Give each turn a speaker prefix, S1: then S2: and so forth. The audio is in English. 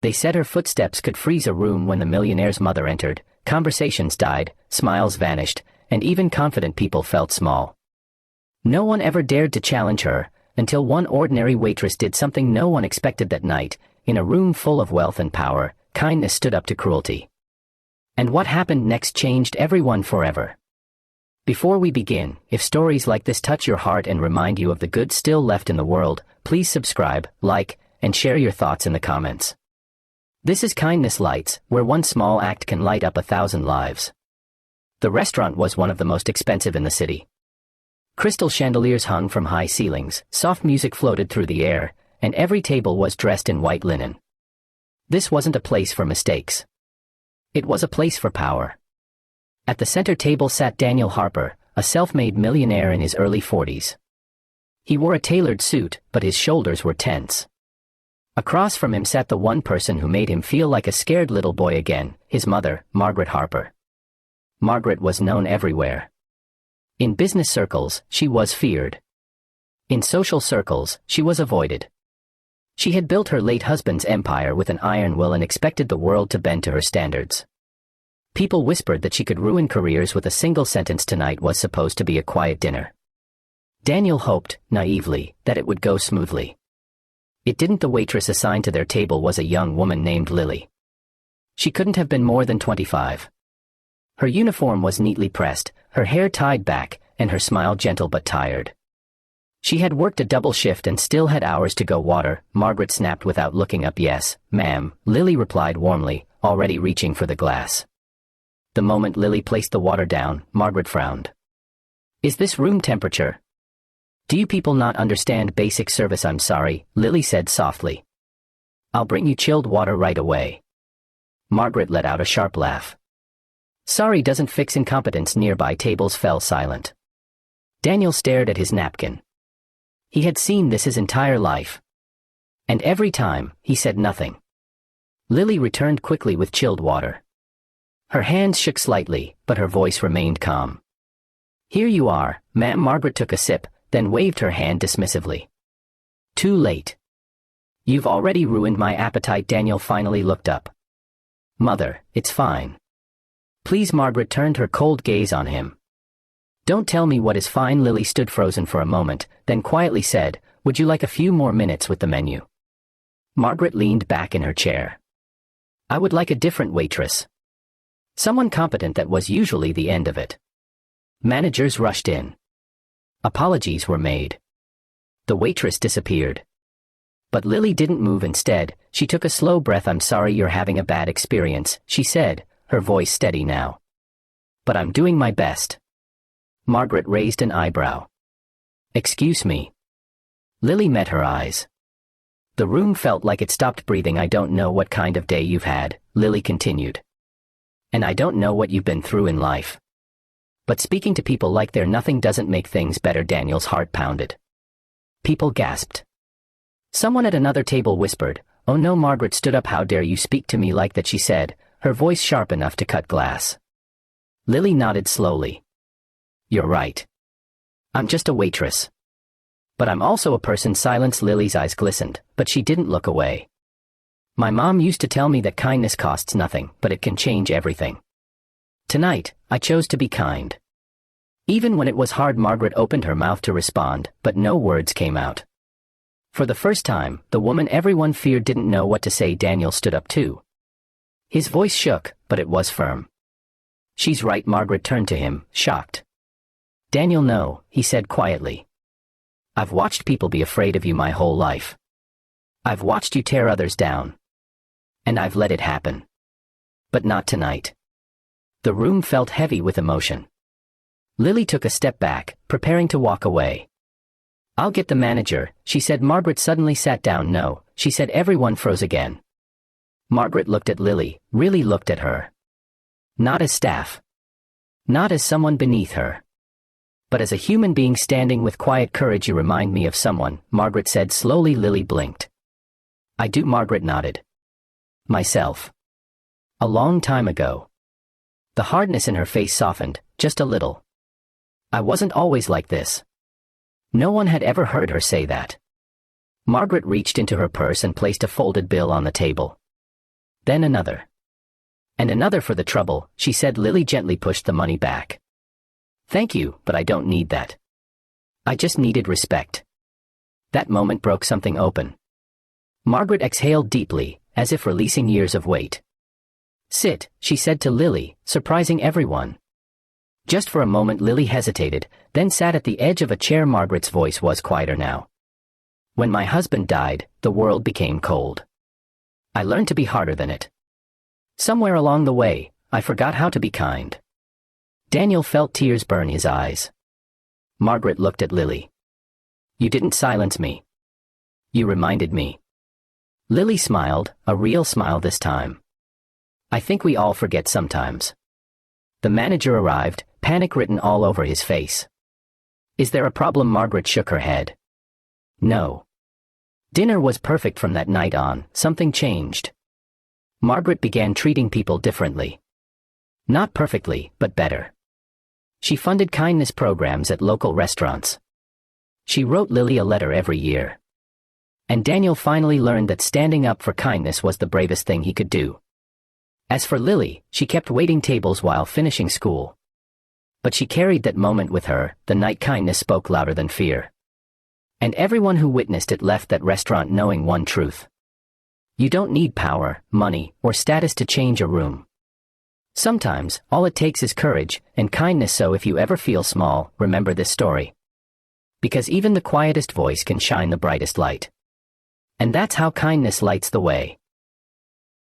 S1: They said her footsteps could freeze a room when the millionaire's mother entered, conversations died, smiles vanished, and even confident people felt small. No one ever dared to challenge her, until one ordinary waitress did something no one expected that night. In a room full of wealth and power, kindness stood up to cruelty. And what happened next changed everyone forever. Before we begin, if stories like this touch your heart and remind you of the good still left in the world, please subscribe, like, and share your thoughts in the comments. This is Kindness Lights, where one small act can light up 1,000 lives. The restaurant was one of the most expensive in the city. Crystal chandeliers hung from high ceilings, soft music floated through the air, and every table was dressed in white linen. This wasn't a place for mistakes. It was a place for power. At the center table sat Daniel Harper, a self-made millionaire in his early 40s. He wore a tailored suit, but his shoulders were tense. Across from him sat the one person who made him feel like a scared little boy again, his mother, Margaret Harper. Margaret was known everywhere. In business circles, she was feared. In social circles, she was avoided. She had built her late husband's empire with an iron will and expected the world to bend to her standards. People whispered that she could ruin careers with a single sentence. Tonight was supposed to be a quiet dinner. Daniel hoped, naively, that it would go smoothly. It didn't. The waitress assigned to their table was a young woman named Lily. She couldn't have been more than 25. Her uniform was neatly pressed, her hair tied back, and her smile gentle but tired. She had worked a double shift and still had hours to go. Water, Margaret snapped without looking up. Yes, ma'am, Lily replied warmly, already reaching for the glass. The moment Lily placed the water down, Margaret frowned. Is this room temperature? Do you people not understand basic service? I'm sorry, Lily said softly. I'll bring you chilled water right away. Margaret let out a sharp laugh. Sorry doesn't fix incompetence. Nearby tables fell silent. Daniel stared at his napkin. He had seen this his entire life. And every time, he said nothing. Lily returned quickly with chilled water. Her hands shook slightly, but her voice remained calm. Here you are, ma'am. Margaret took a sip, then waved her hand dismissively. Too late. You've already ruined my appetite. Daniel finally looked up. Mother, it's fine. Please. Margaret turned her cold gaze on him. Don't tell me what is fine. Lily stood frozen for a moment, then quietly said, would you like a few more minutes with the menu? Margaret leaned back in her chair. I would like a different waitress. Someone competent. That was usually the end of it. Managers rushed in. Apologies were made. The waitress disappeared. But Lily didn't move. Instead, she took a slow breath. I'm sorry you're having a bad experience, she said, her voice steady now. But I'm doing my best. Margaret raised an eyebrow. Excuse me. Lily met her eyes. The room felt like it stopped breathing. I don't know what kind of day you've had, Lily continued. And I don't know what you've been through in life. But speaking to people like they're nothing doesn't make things better. Daniel's heart pounded. People gasped. Someone at another table whispered, oh no. Margaret stood up. How dare you speak to me like that, she said, her voice sharp enough to cut glass. Lily nodded slowly. You're right. I'm just a waitress. But I'm also a person. Silence. Lily's eyes glistened, but she didn't look away. My mom used to tell me that kindness costs nothing, but it can change everything. Tonight, I chose to be kind. Even when it was hard. Margaret opened her mouth to respond, but no words came out. For the first time, the woman everyone feared didn't know what to say. Daniel stood up too. His voice shook, but it was firm. She's right. Margaret turned to him, shocked. Daniel, no, he said quietly. I've watched people be afraid of you my whole life. I've watched you tear others down. And I've let it happen. But not tonight. The room felt heavy with emotion. Lily took a step back, preparing to walk away. I'll get the manager, she said. Margaret suddenly sat down. No, she said. Everyone froze again. Margaret looked at Lily, really looked at her. Not as staff. Not as someone beneath her. But as a human being standing with quiet courage. You remind me of someone, Margaret said slowly. Lily blinked. I do. Margaret nodded. Myself. A long time ago. The hardness in her face softened, just a little. I wasn't always like this. No one had ever heard her say that. Margaret reached into her purse and placed a folded bill on the table. Then another. And another for the trouble, she said. Lily gently pushed the money back. Thank you, but I don't need that. I just needed respect. That moment broke something open. Margaret exhaled deeply, as if releasing years of weight. Sit, she said to Lily, surprising everyone. Just for a moment Lily hesitated, then sat at the edge of a chair. Margaret's voice was quieter now. When my husband died, the world became cold. I learned to be harder than it. Somewhere along the way, I forgot how to be kind. Daniel felt tears burn his eyes. Margaret looked at Lily. You didn't silence me. You reminded me. Lily smiled, a real smile this time. I think we all forget sometimes. The manager arrived, panic written all over his face. Is there a problem? Margaret shook her head. No. Dinner was perfect from that night on. Something changed. Margaret began treating people differently. Not perfectly, but better. She funded kindness programs at local restaurants. She wrote Lily a letter every year. And Daniel finally learned that standing up for kindness was the bravest thing he could do. As for Lily, she kept waiting tables while finishing school. But she carried that moment with her, the night kindness spoke louder than fear. And everyone who witnessed it left that restaurant knowing one truth. You don't need power, money, or status to change a room. Sometimes, all it takes is courage and kindness. So if you ever feel small, remember this story. Because even the quietest voice can shine the brightest light. And that's how kindness lights the way.